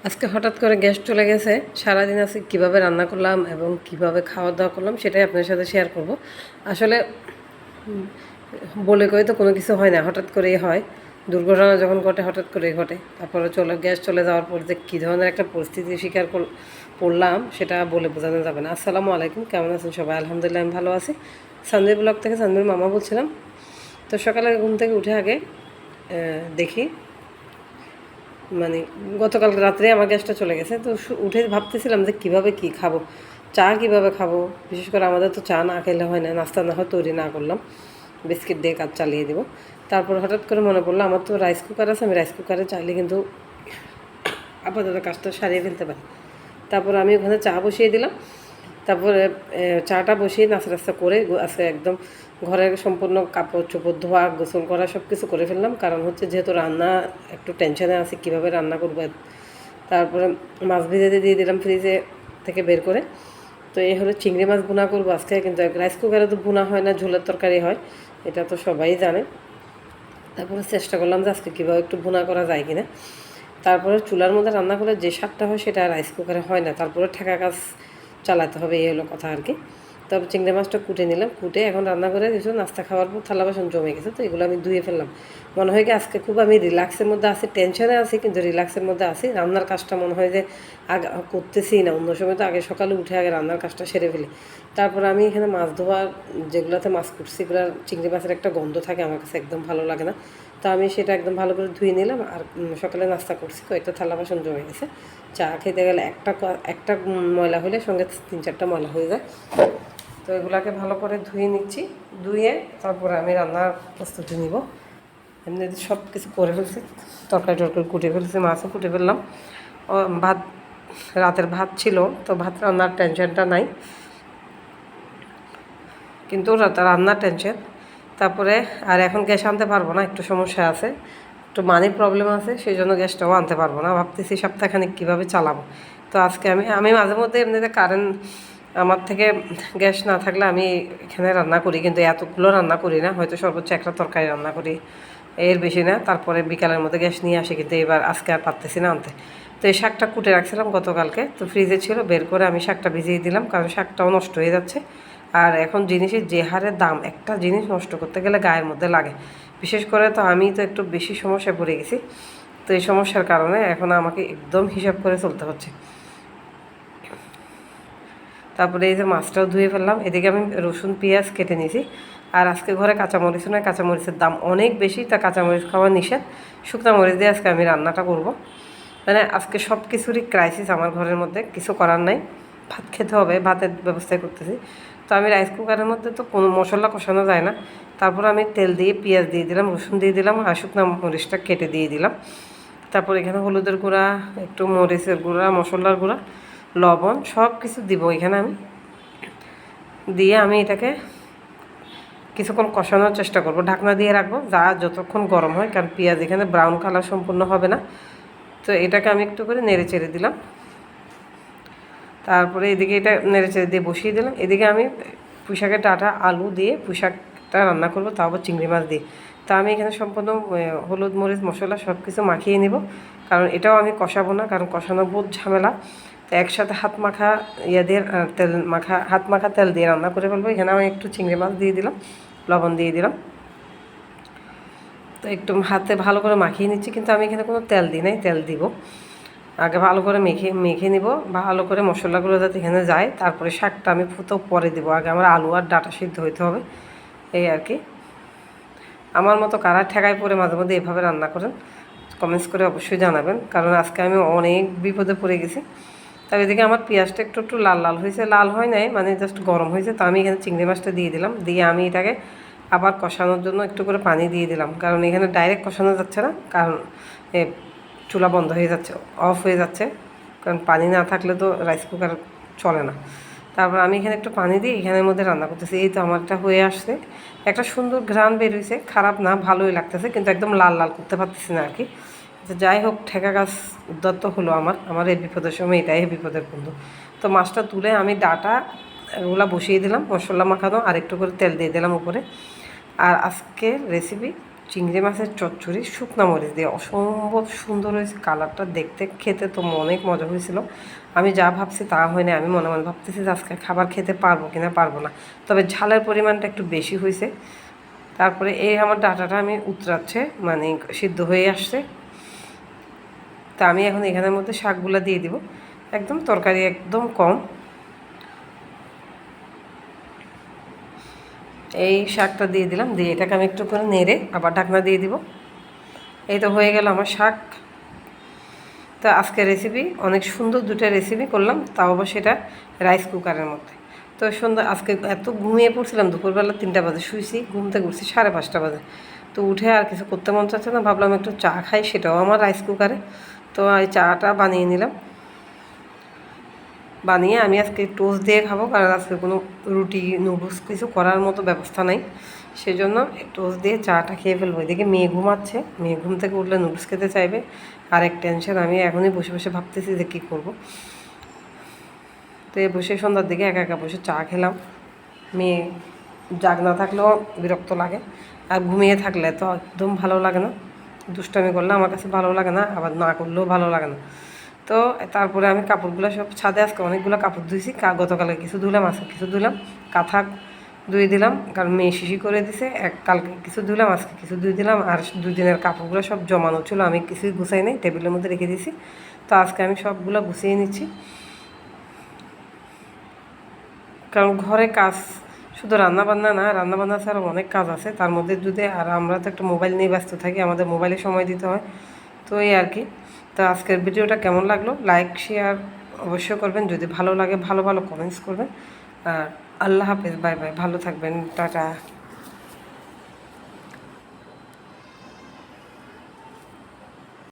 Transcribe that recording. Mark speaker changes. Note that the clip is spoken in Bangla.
Speaker 1: আজকে হঠাৎ করে গ্যাস চলে গেছে। সারাদিন আজকে কীভাবে রান্না করলাম এবং কিভাবে খাওয়া দাওয়া করলাম সেটাই আপনার সাথে শেয়ার করব। আসলে বলে কই তো কোনো কিছু হয় না, হঠাৎ করেই হয়। দুর্ঘটনা যখন ঘটে হঠাৎ করেই ঘটে। তারপরে গ্যাস চলে যাওয়ার পর যে কী ধরনের একটা পরিস্থিতির শিকার পড়লাম সেটা বলে বোঝানো যাবে না। আসসালামু আলাইকুম, কেমন আছেন সবাই? আলহামদুলিল্লাহ আমি ভালো আছি। সানভি ব্লগ থেকে সানভির মামা বলছিলাম। তো সকালে ঘুম থেকে উঠে আগে দেখি মানে গতকাল রাত্রে আমার গ্যাসটা চলে গেছে। তো উঠে ভাবতেছিলাম যে কীভাবে কী খাবো, চা কীভাবে খাবো। বিশেষ করে আমাদের তো চা না খেলে হয় না, নাস্তা না হয় তৈরি না করলাম, বিস্কিট দিয়ে কাজ চালিয়ে দেবো। তারপর হঠাৎ করে মনে পড়লো আমার তো রাইস কুকার আছে, আমি রাইস কুকারে চাইলে কিন্তু আপাতত কাজটা সারিয়ে ফেলতে পারি। তারপর আমি ওখানে চা বসিয়ে দিলাম। তারপরে চাটা বসিয়ে নাস্তা রাস্তা করে আজকে একদম ঘরের সম্পূর্ণ কাপড় চোপড় ধোয়া গোসল করা সব কিছু করে ফেললাম। কারণ হচ্ছে যেহেতু রান্না একটু টেনশনে আছি কীভাবে রান্না করবো। তারপরে মাছ ভেজে দিয়ে দিলাম ফ্রিজে থেকে বের করে। তো এই হলো চিংড়ি মাছ ভুনা করবো আজকে। কিন্তু রাইস কুকারে তো ভুনা হয় না, ঝোলের তরকারি হয়, এটা তো সবাই জানে। তারপরে চেষ্টা করলাম যে আজকে কীভাবে একটু ভুনা করা যায় কিনা। তারপরে চুলার মধ্যে রান্না করলে যে স্বাদটা হয় সেটা রাইস কুকারে হয় না। তারপরে ঠেকা কাজ চালাতে হবে, এই হলো কথা আর কি। তারপর চিংড়ি মাছটা কুটে নিলাম, কুটে এখন রান্না করে কিছু নাস্তা খাওয়ার পর থালা বাসন জমে গেছে, তো এগুলো আমি ধুয়ে ফেললাম। মনে হয় কি আজকে খুব আমি রিল্যাক্সের মধ্যে আছি, টেনশনে আছি কিন্তু রিল্যাক্সের মধ্যে আছি। রান্নার কাজটা মনে হয় যে আগে করতেছি না, অন্য সময় তো আগে সকালে উঠে আগে রান্নার কাজটা সেরে ফেলি। তারপর আমি এখানে মাছ ধোয়ার যেগুলোতে মাছ কুটছি এগুলো চিংড়ি মাছের একটা গন্ধ থাকে, আমার কাছে একদম ভালো লাগে না। তো আমি সেটা একদম ভালো করে ধুয়ে নিলাম। আর সকালে নাস্তা করছি, কয়েকটা থালা বাসন জমে গেছে। চা খেতে গেলে একটা ময়লা হলে সঙ্গে 3-4টা ময়লা হয়ে যায়। তো এগুলাকে ভালো করে ধুয়ে নিচ্ছি। ধুয়ে তারপরে আমি রান্নার প্রস্তুতি নিব। এমনি সব কিছু করে ফেলছি, তরকারি কুটে ফেলছি, মাছও কুটে ফেললাম। ভাত, রাতের ভাত ছিল, তো ভাত রান্নার টেনশনটা নাই, কিন্তু রান্নার টেনশন। তারপরে আর এখন গ্যাস আনতে পারবো না, একটু সমস্যা আছে, একটু মানি প্রবলেম আছে, সেই জন্য গ্যাসটাও আনতে পারবো না। ভাবতেছি সপ্তাহখানিক কীভাবে চালাবো। তো আজকে আমি মাঝে মধ্যে এমনিতে কারেন্ট আমার থেকে গ্যাস না থাকলে আমি এখানে রান্না করি, কিন্তু এতগুলো রান্না করি না, হয়তো সর্বোচ্চ একটা তরকারি রান্না করি, এর বেশি না। তারপরে বিকালের মধ্যে গ্যাস নিয়ে আসি, কিন্তু আজকে আর পারতেছি না আনতে। তো এই শাকটা কুটে রাখছিলাম গতকালকে, তো ফ্রিজে ছিল, বের করে আমি শাকটা ভিজিয়ে দিলাম, কারণ শাকটাও নষ্ট হয়ে যাচ্ছে। আর এখন জিনিসের যে হারে দাম, একটা জিনিস নষ্ট করতে গেলে গায়ের মধ্যে লাগে। বিশেষ করে তো আমি তো একটু বেশি সমস্যায় পড়ে গেছি, তো এই সমস্যার কারণে এখন আমাকে একদম হিসাব করে চলতে হচ্ছে। তারপরে এই যে মাছটাও ধুয়ে ফেললাম। এদিকে আমি রসুন পেঁয়াজ কেটে নিয়েছি। আর আজকে ঘরে কাঁচামরিচ নয়, কাঁচামরিচের দাম অনেক বেশি, তা কাঁচামরিচ খাওয়া নিষেধ। শুকনো মরিচ দিয়ে আজকে আমি রান্নাটা করব। মানে আজকে সব কিছুরই ক্রাইসিস আমার ঘরের মধ্যে, কিছু করার নাই, ভাত খেতে হবে, ভাতের ব্যবস্থাই করতেছি। তো আমি রাইস কুকারের মধ্যে তো কোনো মশলা কষানো যায় না। তারপর আমি তেল দিয়ে পেঁয়াজ দিয়ে দিলাম, রসুন দিয়ে দিলাম, আর শুকনো মরিচটা কেটে দিয়ে দিলাম। তারপর এখানে হলুদের গুঁড়া, একটু মরিচের গুঁড়া, মশলার গুঁড়া, লবণ সব কিছু দিব এখানে আমি। দিয়ে আমি এটাকে কিছুক্ষণ কষানোর চেষ্টা করব, ঢাকনা দিয়ে রাখবো যতক্ষণ গরম হয়, কারণ পেঁয়াজ এখানে ব্রাউন কালার সম্পূর্ণ হবে না। তো এটাকে আমি একটু করে নেড়ে চেড়ে দিলাম। তারপরে এদিকে এটা নেড়ে চেড়ে দিয়ে বসিয়ে দিলাম। এদিকে আমি পুঁইশাকের ডাঁটা আলু দিয়ে পুঁইশাকটা রান্না করবো, তাও আবার চিংড়ি মাছ দিয়ে। তা আমি এখানে সম্পূর্ণ হলুদ মরিচ মশলা সব কিছু মাখিয়ে নিব, কারণ এটাও আমি কষাবো না, কারণ কষানো বহুত ঝামেলা। তো একসাথে হাত মাখা তেল দিয়ে রান্না করে ফেলবো। এখানে আমি একটু চিংড়ি মাছ দিয়ে দিলাম, লবণ দিয়ে দিলাম। তো একটু হাতে ভালো করে মাখিয়ে নিচ্ছি, কিন্তু আমি এখানে কোনো তেল দিই নাই, তেল দিব। আগে ভালো করে মেখে নিব, ভালো করে মশলাগুলো যাতে এখানে যায়। তারপরে শাকটা আমি ফুটো পরে দেবো, আগে আমার আলু আর ডাঁটা সিদ্ধ হইতে হবে, এই আর কি। আমার মতো কারা ঠেকায় পড়ে মাঝে মধ্যে এভাবে রান্না করেন, কমেন্টস করে অবশ্যই জানাবেন, কারণ আজকে আমি অনেক বিপদে পড়ে গেছি। তবে এদিকে আমার পেঁয়াজটা একটু লাল লাল হয়েছে, লাল হয় নাই মানে জাস্ট গরম হয়েছে। তো আমি এখানে চিংড়ি মাছটা দিয়ে দিলাম, দিয়ে আমি এটাকে আবার কষানোর জন্য একটু করে পানি দিয়ে দিলাম, কারণ এখানে ডাইরেক্ট কষানো যাচ্ছে না, কারণ চুলা বন্ধ হয়ে যাচ্ছে, অফ হয়ে যাচ্ছে, কারণ পানি না থাকলে তো রাইস কুকার চলে না। তারপর আমি এখানে একটু পানি দিয়ে এখানের মধ্যে রান্না করতেছি। এই তো আমারটা হয়ে আসছে, একটা সুন্দর ঘ্রাণ বের হয়েছে, খারাপ না, ভালোই লাগতেছে, কিন্তু একদম লাল লাল করতে পারতেছি না আর কি। যাই হোক, ঠেকা গাছ উদ্যত হলো আমার এই বিপদের সময়, এটাই বিপদের বন্ধু। তো মাছটা তুলে আমি ডাঁটা এগুলো বসিয়ে দিলাম, মশলা মাখানো, আর একটু করে তেল দিয়ে দিলাম উপরে। আর আজকের রেসিপি চিংড়ি মাছের চচ্চড়ি শুকনা মরিচ দিয়ে অসম্ভব সুন্দর হয়েছে, কালারটা দেখতে খেতে তো অনেক মজা হয়েছিল। আমি যা ভাবছি তা হয়নি, আমি মনে মনে ভাবতেছি যে আজকে খাবার খেতে পারবো কিনা পারবো না, তবে ঝালের পরিমাণটা একটু বেশি হয়েছে। তারপরে এই আমার ডাটাটা আমি উতরাচ্ছে, মানে সিদ্ধ হয়ে আসছে। তা আমি এখন এখানের মধ্যে শাকগুলো দিয়ে দিব, একদম তরকারি একদম কম। এই শাকটা দিয়ে দিলাম, দিয়ে এটাকে আমি একটু করে নেড়ে আবার ঢাকনা দিয়ে দিব। এই তো হয়ে গেল আমার শাক। তো আজকের রেসিপি অনেক সুন্দর, দুটো রেসিপি করলাম, তাও আবার সেটা রাইস কুকারের মধ্যে। তো সুন্দর, আজকে এত ঘুমিয়ে পড়ছিলাম, দুপুরবেলা 3টা বাজে শুয়েছি, ঘুম থেকে উঠছি 5:30 বাজে। তো উঠে আর কিছু করতে মন চাচ্ছে না, ভাবলাম একটু চা খাই, সেটাও আমার রাইস কুকারে। তো এই চাটা বানিয়ে নিলাম, বানিয়ে আমি আজকে টোস্ট দিয়ে খাবো, কারণ আজকে কোনো রুটি নুডলস কিছু করার মতো ব্যবস্থা নাই। সেজন্য টোস্ট দিয়ে চাটা খেয়ে ফেলবো। এদিকে মেয়ে ঘুমাচ্ছে, মেয়ে ঘুম থেকে উঠলে নুডলস খেতে চাইবে, আর এক টেনশন, আমি এখনই বসে বসে ভাবতেছি যে কী করবো। তো এই বসে সন্ধ্যার দিকে একা একা বসে চা খেলাম। মেয়ে জাগ না থাকলেও বিরক্ত লাগে, আর ঘুমিয়ে থাকলে তো একদম ভালো লাগে না, দুষ্টামি করলে আমার কাছে ভালো লাগে না, আবার না করলেও ভালো লাগে না। তো তারপরে আমি কাপড়গুলো সব ছাদে, আজকে অনেকগুলো কাপড় ধুইছি, গতকালকে কিছু ধুলাম, আজকে কিছু ধুলাম, কাঁথা ধুয়ে দিলাম, কারণ মেয়ে শিশি করে দিছে। কালকে কিছু ধুলাম, আজকে কিছু ধুয়ে দিলাম, আর 2 দিনের কাপড়গুলো সব জমানো ছিল, আমি কিছুই গুছাই নাই, টেবিলের মধ্যে রেখে দিয়েছি। তো আজকে আমি সবগুলো গুছিয়ে নিচ্ছি, কারণ ঘরে কাজ শুধু রান্নাবান্না না, রান্নাবান্না ছাড়াও অনেক কাজ আছে তার মধ্যে, যদি আর আমরা তো একটা মোবাইল নিয়ে ব্যস্ত থাকি, আমাদের মোবাইলে সময় দিতে হয়। তো এই আর কি। তো আজকের ভিডিওটা কেমন লাগলো, লাইক শেয়ার অবশ্যই করবেন, যদি ভালো লাগে ভালো ভালো কমেন্টস করবেন। আর আল্লাহ হাফেজ, বাই বাই, ভালো থাকবেন, টাটা।